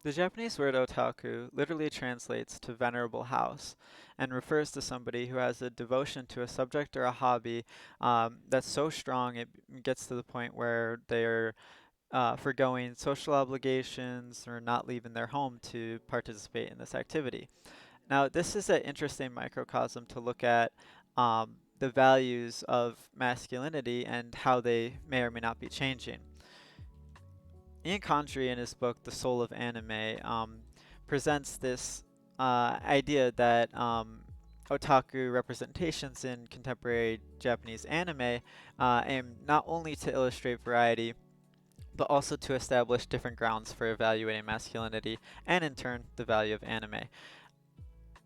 The Japanese word otaku literally translates to venerable house and refers to somebody who has a devotion to a subject or a hobby that's so strong it gets to the point where they're forgoing social obligations or not leaving their home to participate in this activity. Now, this is an interesting microcosm to look at the values of masculinity and how they may or may not be changing. Ian Condry, in his book The Soul of Anime, presents this idea that otaku representations in contemporary Japanese anime aim not only to illustrate variety, but also to establish different grounds for evaluating masculinity and, in turn, the value of anime.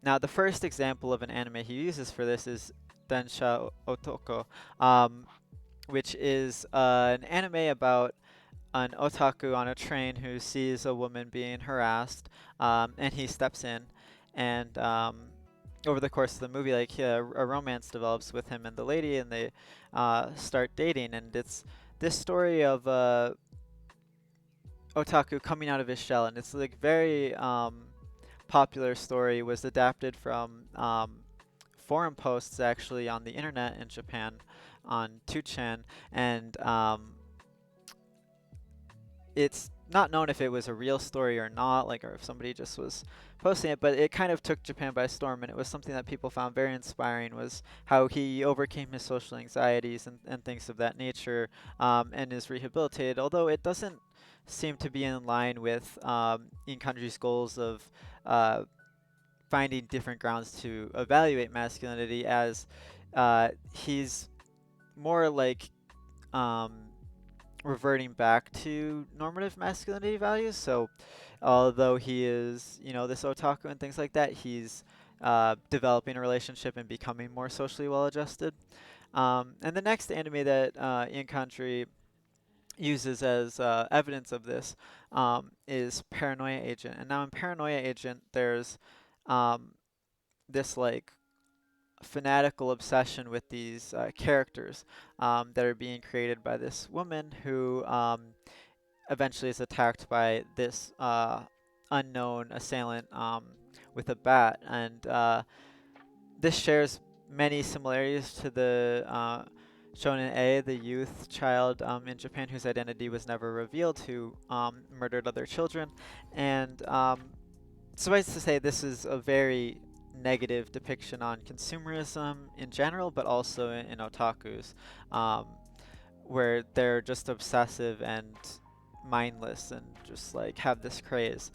Now, the first example of an anime he uses for this is Densha Otoko, um, which is an anime about an otaku on a train who sees a woman being harassed, and he steps in, and over the course of the movie, like a romance develops with him and the lady, and they start dating, and it's this story of otaku coming out of his shell, and it's like very popular story. Was adapted from forum posts actually on the internet in Japan on 2chan, and it's not known if it was a real story or not, like, or if somebody just was posting it, but it kind of took Japan by storm, and it was something that people found very inspiring, was how he overcame his social anxieties and things of that nature, and is rehabilitated, although it doesn't seem to be in line with Ian Country's goals of uh, finding different grounds to evaluate masculinity, as he's more like um, reverting back to normative masculinity values. So, although he is, this otaku and things like that, he's developing a relationship and becoming more socially well-adjusted. And the next anime that Ian Country uses as evidence of this is Paranoia Agent. And now in Paranoia Agent, there's um, this like fanatical obsession with these characters that are being created by this woman who eventually is attacked by this unknown assailant with a bat. And this shares many similarities to the Shonen A, the youth child in Japan whose identity was never revealed, who murdered other children. And suffice to say, this is a very negative depiction on consumerism in general, but also in otakus, um, where they're just obsessive and mindless and just like have this craze.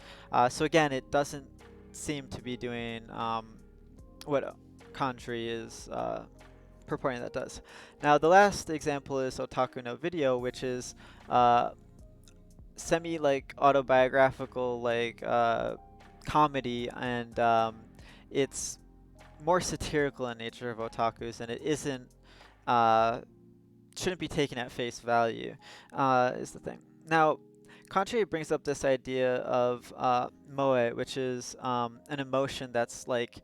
So again, it doesn't seem to be doing what Condry is purporting that does. Now, the last example is Otaku no Video, which is semi like autobiographical like comedy, and it's more satirical in nature of otakus, and it isn't shouldn't be taken at face value, is the thing. Now, Contrary brings up this idea of moe, which is an emotion that's like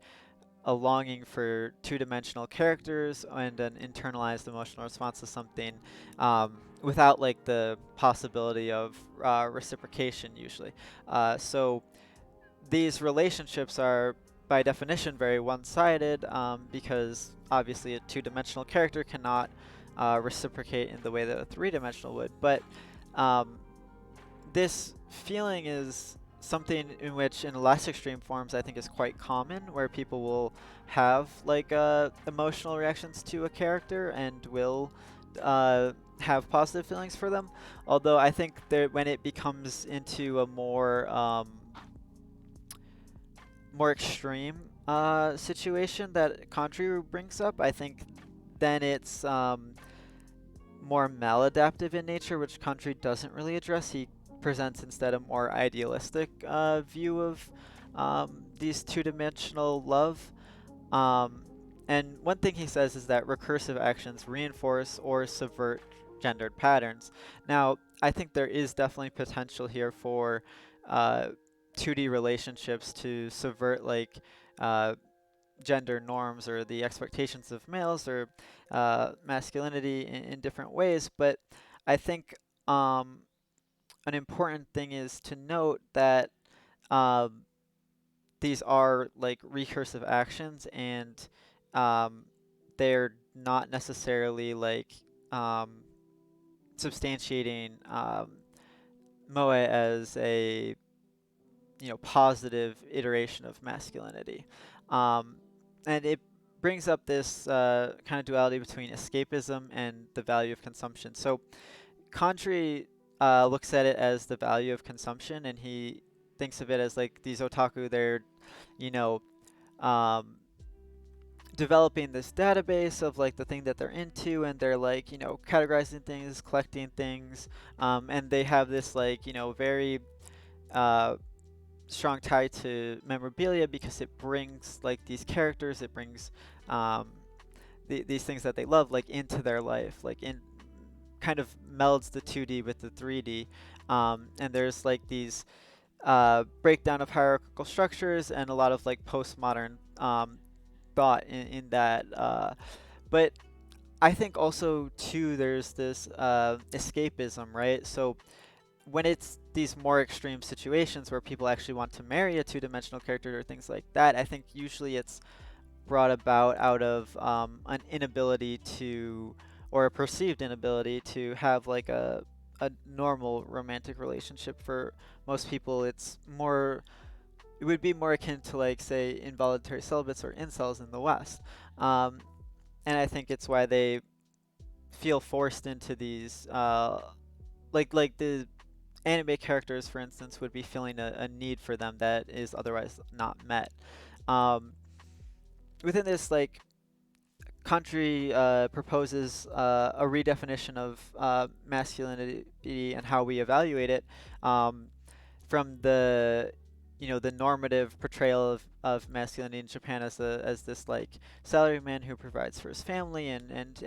a longing for two-dimensional characters and an internalized emotional response to something, without like the possibility of reciprocation usually. So these relationships are by definition very one-sided, because obviously a two-dimensional character cannot reciprocate in the way that a three-dimensional would. But um, this feeling is something in which, in less extreme forms, I think is quite common, where people will have like emotional reactions to a character and will have positive feelings for them. Although I think that when it becomes into a more extreme situation that Condry brings up, I think then it's more maladaptive in nature, which Condry doesn't really address. He presents instead a more idealistic view of these two-dimensional love. Um, and one thing he says is that recursive actions reinforce or subvert gendered patterns. Now, I think there is definitely potential here for uh, 2D relationships to subvert like uh, gender norms or the expectations of males or masculinity in different ways. But I think an important thing is to note that um, these are like recursive actions, and um, they're not necessarily like um, substantiating moe as a positive iteration of masculinity, um, and it brings up this kind of duality between escapism and the value of consumption. So Condry looks at it as the value of consumption, and he thinks of it as like these otaku. They're you know um, developing this database of like the thing that they're into, and they're like categorizing things, collecting things, and they have this like very uh, strong tie to memorabilia because it brings like these characters, it brings um, these things that they love like into their life, like in kind of melds the 2D with the 3D, and there's like these breakdown of hierarchical structures and a lot of like postmodern thought in that. But I think also too there's this escapism, right? So when it's these more extreme situations where people actually want to marry a two-dimensional character or things like that, I think usually it's brought about out of an inability to, or a perceived inability to have like a normal romantic relationship. For most people, it would be more akin to like say involuntary celibates or incels in the West, um, and I think it's why they feel forced into these like the anime characters, for instance, would be feeling a need for them that is otherwise not met. Um, within this, like, Country proposes a redefinition of masculinity and how we evaluate it, um, from the normative portrayal of masculinity in Japan as this like salaryman who provides for his family and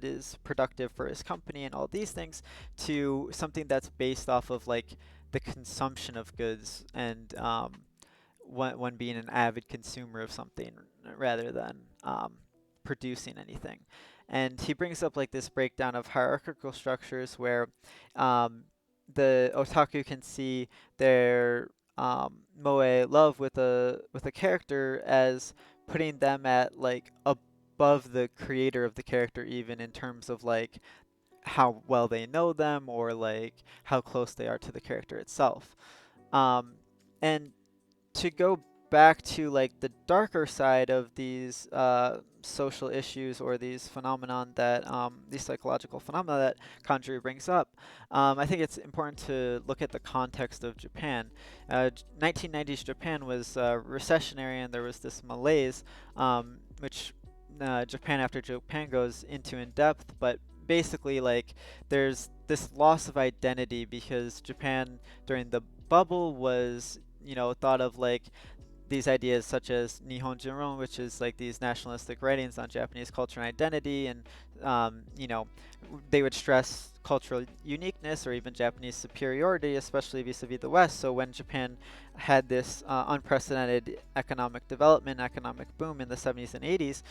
is productive for his company and all these things, to something that's based off of like the consumption of goods, and one being an avid consumer of something rather than producing anything. And he brings up like this breakdown of hierarchical structures where um, the otaku can see their moe love with a character as putting them at like above the creator of the character, even in terms of like how well they know them or like how close they are to the character itself. And to go back to like the darker side of these social issues or these phenomenon that these psychological phenomena that Conjure brings up, I think it's important to look at the context of Japan. 1990s Japan was recessionary, and there was this malaise, which Japan After Japan goes into in depth, but basically like there's this loss of identity because Japan during the bubble was thought of like these ideas such as Nihon Jinron, which is like these nationalistic writings on Japanese culture and identity, and they would stress cultural uniqueness or even Japanese superiority, especially vis-a-vis the West. So when Japan had this unprecedented economic development, economic boom in the 70s and 80s,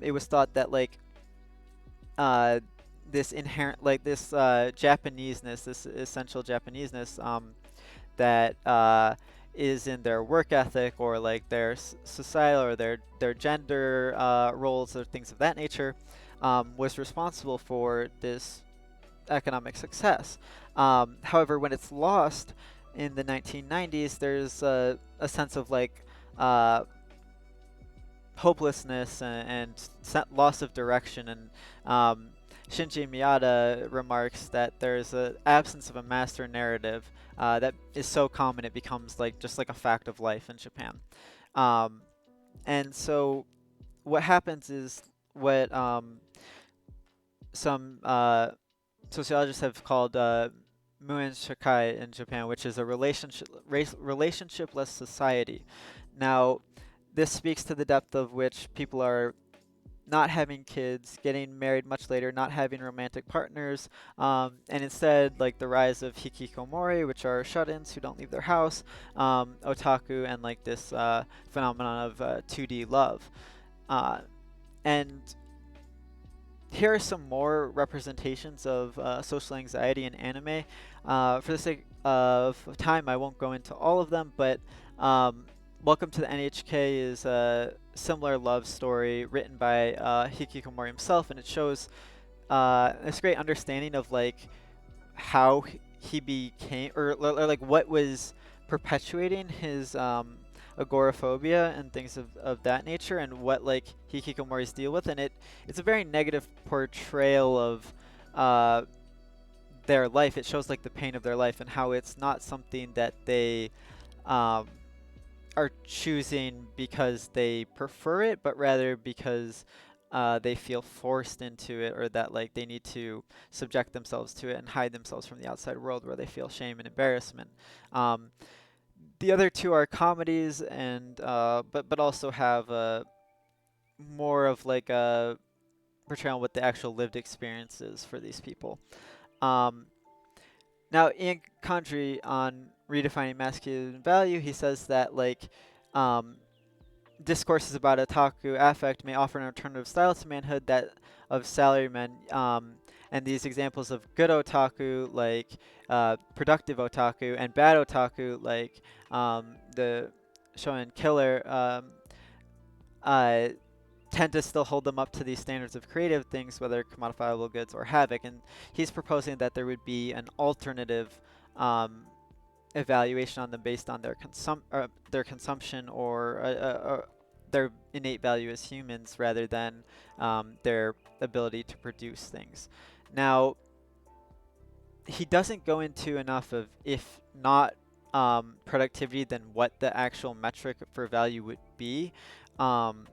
it was thought that like uh, this inherent, like this Japaneseness, this essential Japaneseness, that is in their work ethic or like their societal or their gender roles or things of that nature, was responsible for this economic success. However, when it's lost in the 1990s, there's a sense of like uh, hopelessness and loss of direction. And Shinji Miyata remarks that there's an absence of a master narrative that is so common it becomes like just like a fact of life in Japan. Um, and so what happens is what some sociologists have called Muen Shakai in Japan, which is a relationshipless society. Now, this speaks to the depth of which people are not having kids, getting married much later, not having romantic partners, and instead like the rise of hikikomori, which are shut-ins who don't leave their house, otaku, and like this phenomenon of 2D love. And here are some more representations of social anxiety in anime. For the sake of time, I won't go into all of them, but um, Welcome to the NHK is a similar love story written by Hikikomori himself, and it shows this great understanding of like how he became, or like what was perpetuating his agoraphobia and things of that nature, and what like hikikomoris deal with. And it's a very negative portrayal of uh, their life. It shows like the pain of their life and how it's not something that they um, are choosing because they prefer it, but rather because they feel forced into it, or that like they need to subject themselves to it and hide themselves from the outside world where they feel shame and embarrassment. Um, the other two are comedies, and but also have more of like a portrayal of what the actual lived experience is for these people. Um, Now, in Condry on redefining masculine value, he says that like um, discourses about otaku affect may offer an alternative style to manhood, that of salarymen. And these examples of good otaku, like productive otaku, and bad otaku, like the Shonen Killer, uh, tend to still hold them up to these standards of creative things, whether commodifiable goods or havoc. And he's proposing that there would be an alternative um, evaluation on them based on their consumption, or their innate value as humans, rather than their ability to produce things. Now, he doesn't go into enough of, if not productivity, then what the actual metric for value would be. Um,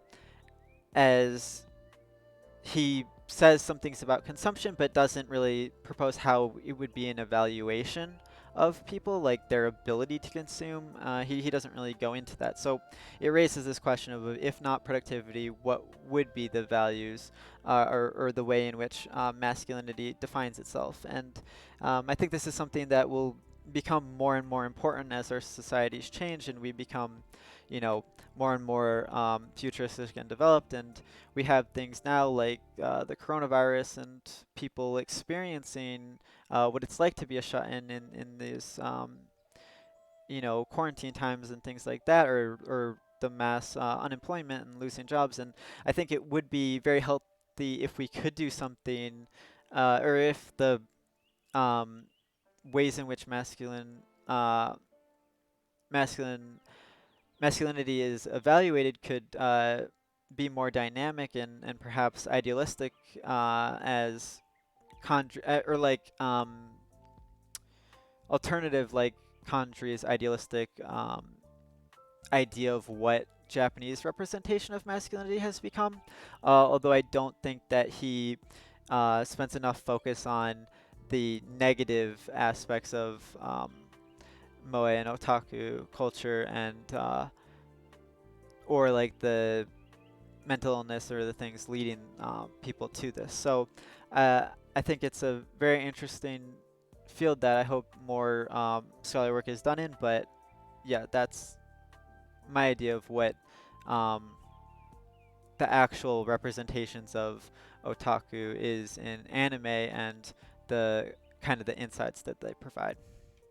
as he says some things about consumption, but doesn't really propose how it would be an evaluation of people, like their ability to consume. He doesn't really go into that. So it raises this question of, if not productivity, what would be the values, or the way in which masculinity defines itself. And I think this is something that will become more and more important as our societies change and we become, more and more futuristic and developed. And we have things now like the coronavirus, and people experiencing what it's like to be a shut-in in these quarantine times and things like that, or the mass unemployment and losing jobs. And I think it would be very healthy if we could do something, or if the um, ways in which uh, masculine masculinity is evaluated could be more dynamic and perhaps idealistic, as or like alternative, like Condry's idealistic idea of what Japanese representation of masculinity has become. Although I don't think that he spends enough focus on the negative aspects of moe and otaku culture, and or like the mental illness or the things leading people to this. So I think it's a very interesting field that I hope more scholarly work is done in. But yeah, that's my idea of what um, the actual representations of otaku is in anime, and the kind of the insights that they provide.